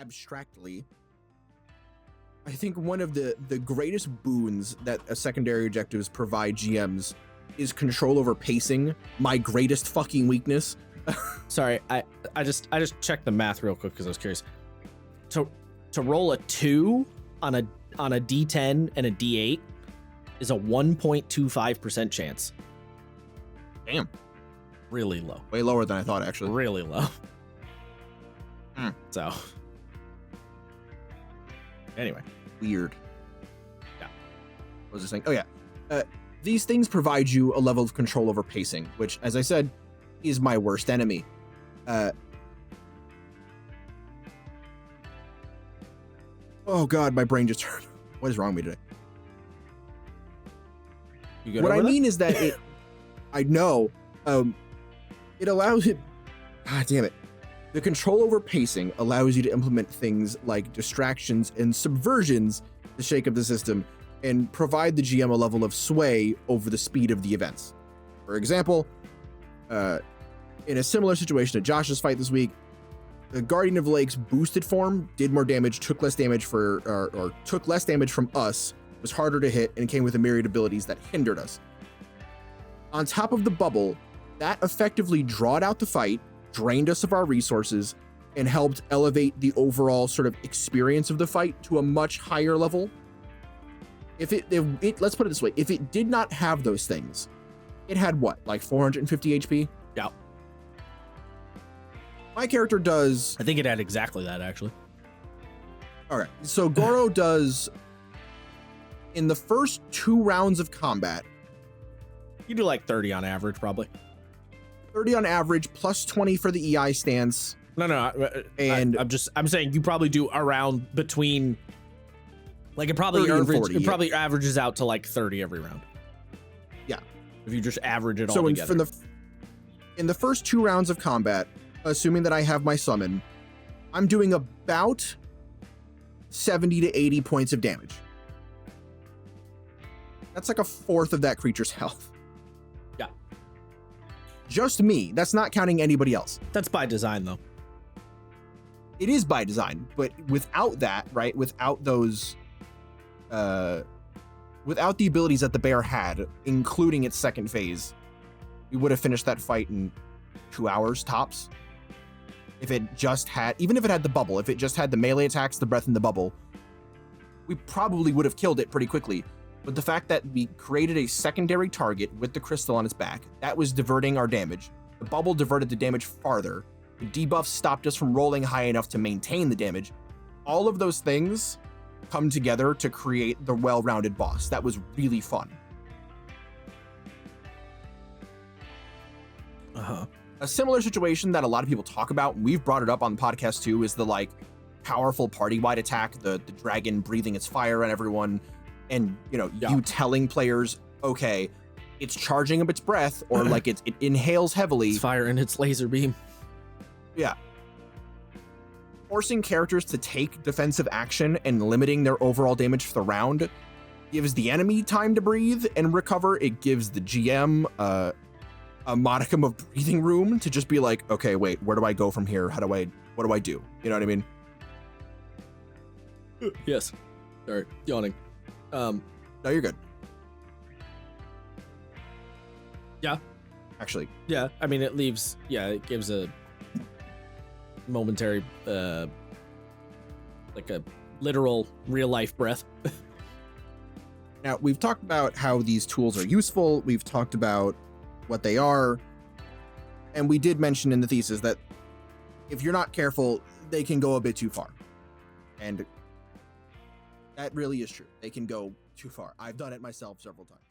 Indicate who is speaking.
Speaker 1: abstractly, I think one of the greatest boons that a secondary objectives provide GMs is control over pacing, my greatest fucking weakness.
Speaker 2: Sorry, I just checked the math real quick because I was curious. To roll a 2 on a D10 and a D8 is a 1.25% chance.
Speaker 1: Damn.
Speaker 2: Really low.
Speaker 1: Way lower than I thought, actually.
Speaker 2: Really low. So anyway.
Speaker 1: Weird.
Speaker 2: Yeah.
Speaker 1: What was I saying? Oh, yeah. These things provide you a level of control over pacing, which, as I said, is my worst enemy. Oh, God, my brain just hurt. What is wrong with me today?
Speaker 2: You good
Speaker 1: what
Speaker 2: over
Speaker 1: I
Speaker 2: that?
Speaker 1: mean is that it... I know. It allows it... God damn it. The control over pacing allows you to implement things like distractions and subversions to shake up the system and provide the GM a level of sway over the speed of the events. For example, in a similar situation to Josh's fight this week, the Guardian of the Lake's boosted form did more damage, took less damage took less damage from us, was harder to hit, and came with a myriad abilities that hindered us. On top of the bubble, that effectively drawed out the fight, drained us of our resources, and helped elevate the overall sort of experience of the fight to a much higher level. If let's put it this way, if it did not have those things, it had what, like 450 HP?
Speaker 2: Yeah.
Speaker 1: My character does...
Speaker 2: I think it had exactly that, actually.
Speaker 1: All right, so Goro does, in the first 2 rounds of combat...
Speaker 2: You do like 30 on average, probably.
Speaker 1: 30 on average, plus 20 for the EI stance.
Speaker 2: No.
Speaker 1: And
Speaker 2: I'm saying you probably do around between, like it probably
Speaker 1: 40,
Speaker 2: averages out to like 30 every round.
Speaker 1: Yeah.
Speaker 2: If you just average it all
Speaker 1: so
Speaker 2: together.
Speaker 1: in the first 2 rounds of combat, assuming that I have my summon, I'm doing about 70 to 80 points of damage. That's like a fourth of that creature's health.
Speaker 2: Yeah.
Speaker 1: Just me. That's not counting anybody else.
Speaker 2: That's by design, though.
Speaker 1: It is by design, but without that, right? Without those, without the abilities that the bear had, including its second phase, we would have finished that fight in 2 hours tops. If it just had, even if it had the bubble, if it just had the melee attacks, the breath, and the bubble, we probably would have killed it pretty quickly. But the fact that we created a secondary target with the crystal on its back, that was diverting our damage. The bubble diverted the damage farther. The debuff stopped us from rolling high enough to maintain the damage. All of those things come together to create the well-rounded boss. That was really fun. A similar situation that a lot of people talk about, and we've brought it up on the podcast too, is the like powerful party-wide attack, the dragon breathing its fire on everyone, and you telling players, okay, it's charging up its breath, or like it inhales heavily.
Speaker 2: It's fire in its laser beam.
Speaker 1: Yeah. Forcing characters to take defensive action and limiting their overall damage for the round gives the enemy time to breathe and recover. It gives the GM a modicum of breathing room to just be like, okay, wait, where do I go from here? What do I do? You know what I mean?
Speaker 2: Yes. Sorry, yawning.
Speaker 1: No, you're good.
Speaker 2: Yeah.
Speaker 1: Actually.
Speaker 2: Yeah, I mean, it gives a momentary, like a literal real life breath.
Speaker 1: Now, we've talked about how these tools are useful. We've talked about what they are. And we did mention in the thesis that if you're not careful, they can go a bit too far. And that really is true. They can go too far. I've done it myself several times.